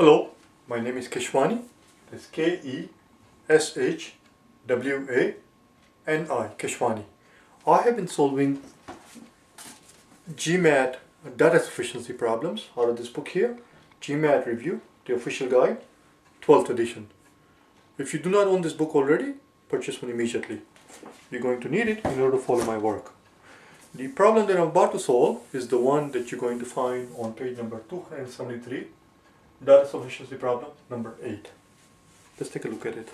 Hello, my name is Keshwani. That's K-E-S-H-W-A-N-I, Keshwani. I have been solving GMAT data sufficiency problems out of this book here, GMAT Review, the official guide, 12th edition. If you do not own this book already, purchase one immediately. You're going to need it in order to follow my work. The problem that I'm about to solve is the one that you're going to find on page number 273. Data sufficiency problem number 8. Let's take a look at it.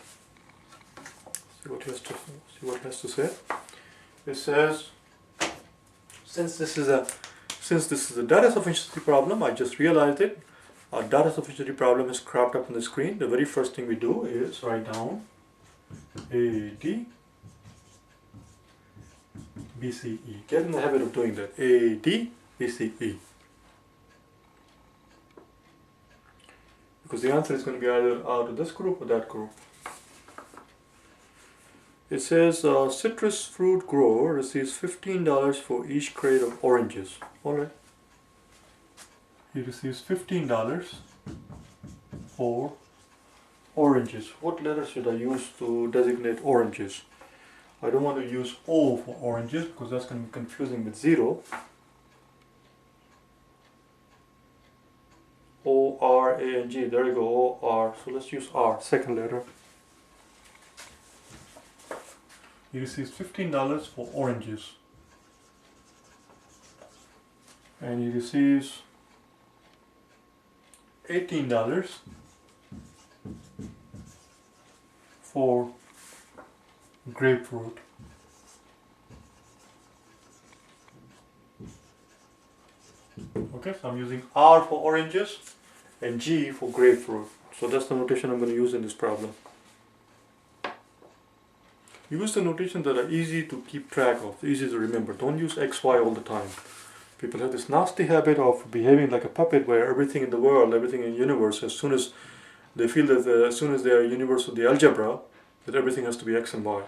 See what it has to say. It says, since this is a data sufficiency problem, I just realized it. Our data sufficiency problem is cropped up on the screen. The very first thing we do is write down AD BCE. Get in the habit of doing that. AD BCE. Because the answer is going to be either out of this group or that group. It says citrus fruit grower receives $15 for each crate of oranges. Alright. He receives $15 for oranges. What letter should I use to designate oranges? I don't want to use O for oranges because that's going to be confusing with 0. O-R-A-N-G, there you go, O-R. So let's use R, second letter. He receives $15 for oranges. And he receives $18 for grapefruit. Okay, so I'm using R for oranges and G for grapefruit. So that's the notation I'm going to use in this problem. Use the notation that are easy to keep track of, easy to remember. Don't use X, Y all the time. People have this nasty habit of behaving like a puppet where everything in the world, everything in the universe, as soon as they feel that as soon as they are universe of the algebra, that everything has to be X and Y.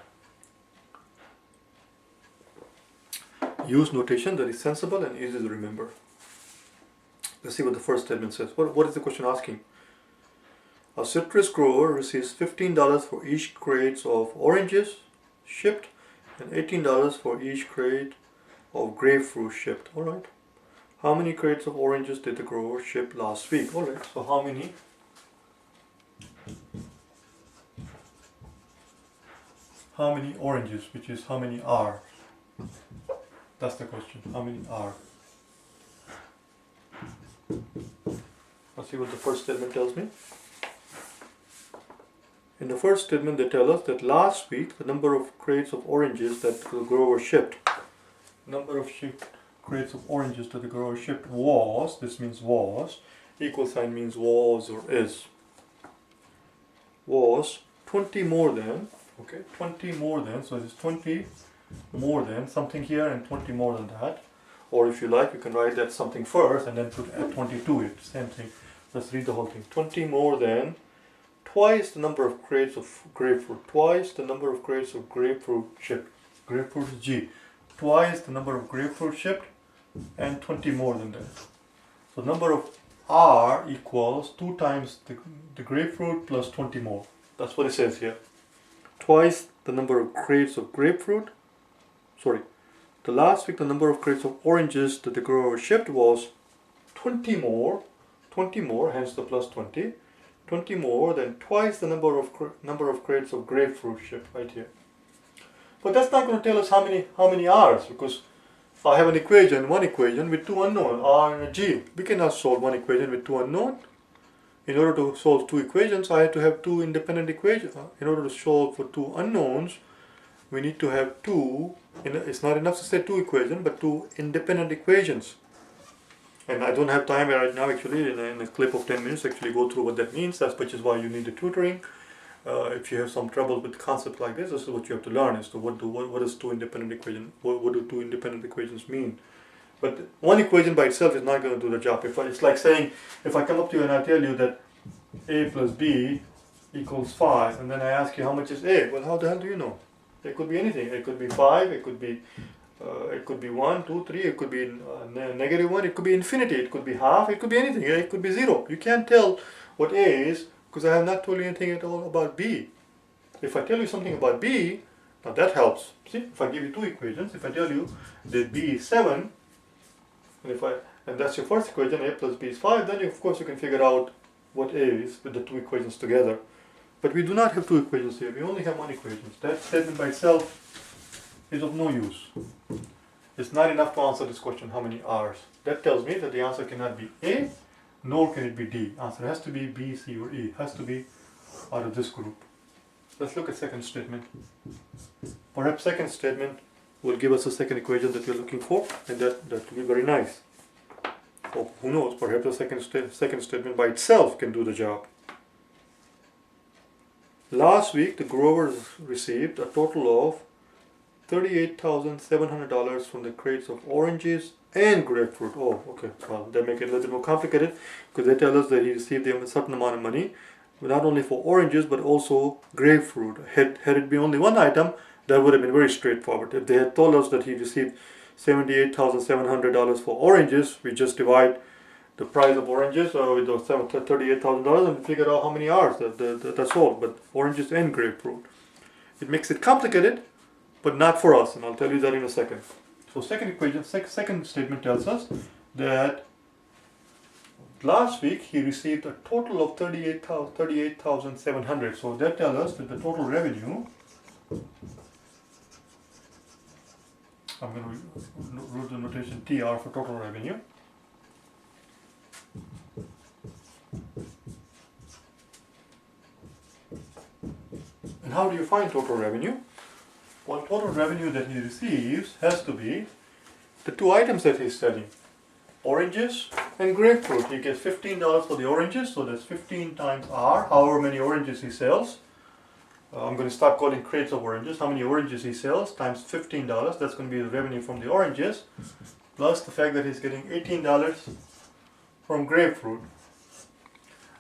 Use notation that is sensible and easy to remember. Let's see what the first statement says. What is the question asking? A citrus grower receives $15 for each crate of oranges shipped and $18 for each crate of grapefruit shipped. Alright. How many crates of oranges did the grower ship last week? Alright, so how many? How many oranges, which is how many are? That's the question. How many are? Let's see what the first statement tells me. In the first statement they tell us that last week the number of crates of oranges that the grower shipped, crates of oranges that the grower shipped was, this means was, equal sign means was or is, was 20 more than, okay, 20 more than, so it's 20 more than something here and 20 more than that. Or if you like, you can write that something first and then put add 20 to it. Same thing. Let's read the whole thing. 20 more than twice the number of crates of grapefruit. Twice the number of crates of grapefruit shipped. Grapefruit is G. Twice the number of grapefruit shipped and 20 more than that. So number of R equals 2 times the grapefruit plus 20 more. That's what it says here. Twice the number of crates of grapefruit. Sorry. The last week the number of crates of oranges that the grower shipped was 20 more, hence the plus 20, 20 more than twice the number of crates of grapefruit shipped right here. But that's not going to tell us how many R's, because I have one equation with two unknowns, R and G. We cannot solve one equation with two unknowns. In order to solve two equations, I have to have two independent equations. In order to solve for two unknowns, we need to have two, it's not enough to say two equations, but two independent equations. And I don't have time right now actually in a clip of 10 minutes actually go through what that means. That's which is why you need the tutoring. If you have some trouble with concepts like this is what you have to learn as to what is two independent equations, what do two independent equations mean. But one equation by itself is not going to do the job. It's like saying, if I come up to you and I tell you that A plus B equals 5, and then I ask you how much is A, well how the hell do you know? It could be anything. It could be 5, it could be It could be 1, 2, 3, it could be negative 1, it could be infinity, it could be half, it could be anything, it could be 0. You can't tell what A is because I have not told you anything at all about B. If I tell you something about B, now that helps. See, if I give you two equations, if I tell you that B is 7, and that's your first equation, A plus B is 5, then of course you can figure out what A is with the two equations together. But we do not have two equations here, we only have one equation. That statement by itself is of no use. It's not enough to answer this question, how many R's. That tells me that the answer cannot be A, nor can it be D. Answer has to be B, C, or E. It has to be out of this group. Let's look at second statement. Perhaps second statement will give us a second equation that we're looking for, and that will be very nice. Or who knows, perhaps the second statement by itself can do the job. Last week, the growers received a total of $38,700 from the crates of oranges and grapefruit. Oh, okay. Well, they make it a little bit more complicated because they tell us that he received a certain amount of money, not only for oranges but also grapefruit. Had it been only one item, that would have been very straightforward. If they had told us that he received $78,700 for oranges, we just divide the price of oranges with those $38,000 and figure out how many R's. That's all. But oranges and grapefruit. It makes it complicated, but not for us, and I'll tell you that in a second. So second equation, second statement tells us that last week he received a total of $38,700. So that tells us that the total revenue, I'm going to use the notation TR for total revenue. And how do you find total revenue? Well, total revenue that he receives has to be the two items that he's selling. Oranges and grapefruit. He gets $15 for the oranges, so that's 15 times R, however many oranges he sells. I'm going to start calling crates of oranges. How many oranges he sells times $15. That's going to be the revenue from the oranges, plus the fact that he's getting $18 from grapefruit.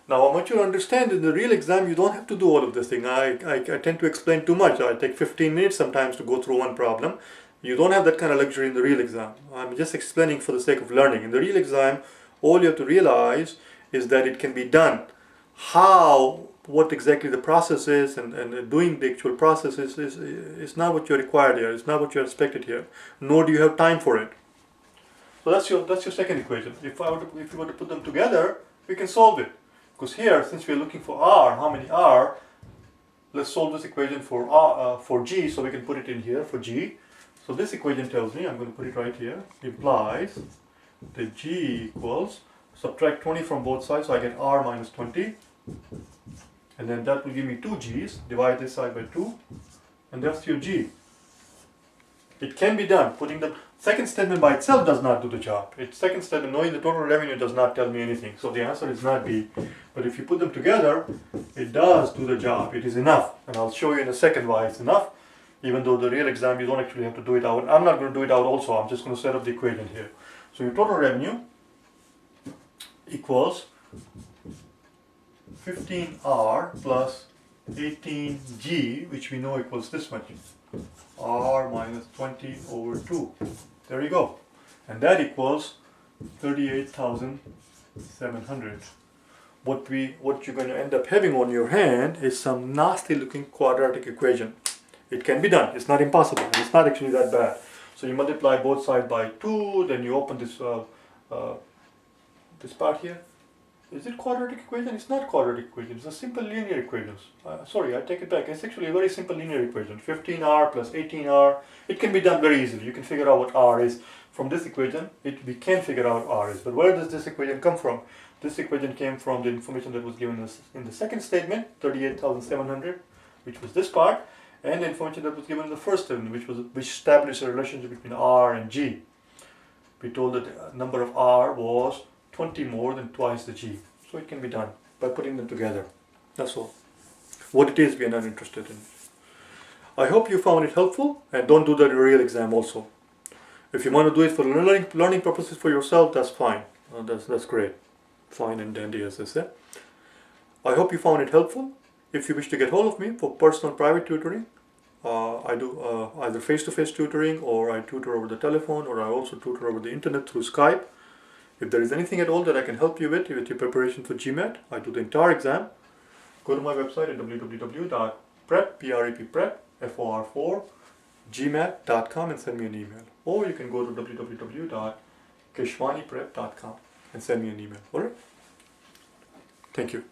Now, I want you to understand in the real exam, you don't have to do all of this thing. I tend to explain too much. I take 15 minutes sometimes to go through one problem. You don't have that kind of luxury in the real exam. I'm just explaining for the sake of learning. In the real exam, all you have to realize is that it can be done. What exactly the process is and doing the actual process is not what you're required here. It's not what you're expected here. Nor do you have time for it. So that's your second equation. If you were to put them together, we can solve it. Because here, since we're looking for R, how many R, let's solve this equation for G, so we can put it in here for G. So this equation tells me, I'm going to put it right here, implies that G equals, subtract 20 from both sides, so I get R minus 20. And then that will give me 2 G's, divide this side by 2, and that's your G. It can be done. Putting the second statement by itself does not do the job. Second statement, knowing the total revenue, does not tell me anything. So the answer is not B. But if you put them together, it does do the job. It is enough. And I'll show you in a second why it's enough. Even though the real exam, you don't actually have to do it out. I'm not going to do it out also. I'm just going to set up the equation here. So your total revenue equals 15R plus 18G, which we know equals this much. R minus 20 over 2. There you go. And that equals 38,700. What you're going to end up having on your hand is some nasty looking quadratic equation. It can be done. It's not impossible. It's not actually that bad. So you multiply both sides by 2, then you open this this part here. Is it quadratic equation? It's not quadratic equation. It's a simple linear equation. Sorry, I take it back. It's actually a very simple linear equation. 15R plus 18R. It can be done very easily. You can figure out what R is. From this equation, we can figure out what R is. But where does this equation come from? This equation came from the information that was given us in the second statement, 38,700, which was this part, and the information that was given in the first statement, which established a relationship between R and G. We told that the number of R was 20 more than twice the G. So it can be done by putting them together. That's all. What it is, we are not interested in. I hope you found it helpful, and don't do that in a real exam also. If you want to do it for learning purposes for yourself, that's fine. That's great. Fine and dandy, as I said. I hope you found it helpful. If you wish to get hold of me for personal private tutoring, I do either face-to-face tutoring, or I tutor over the telephone, or I also tutor over the internet through Skype. If there is anything at all that I can help you with your preparation for GMAT, I do the entire exam. Go to my website at www.prep.gmat.com and send me an email. Or you can go to www.keshwaniprep.com and send me an email. Alright? Thank you.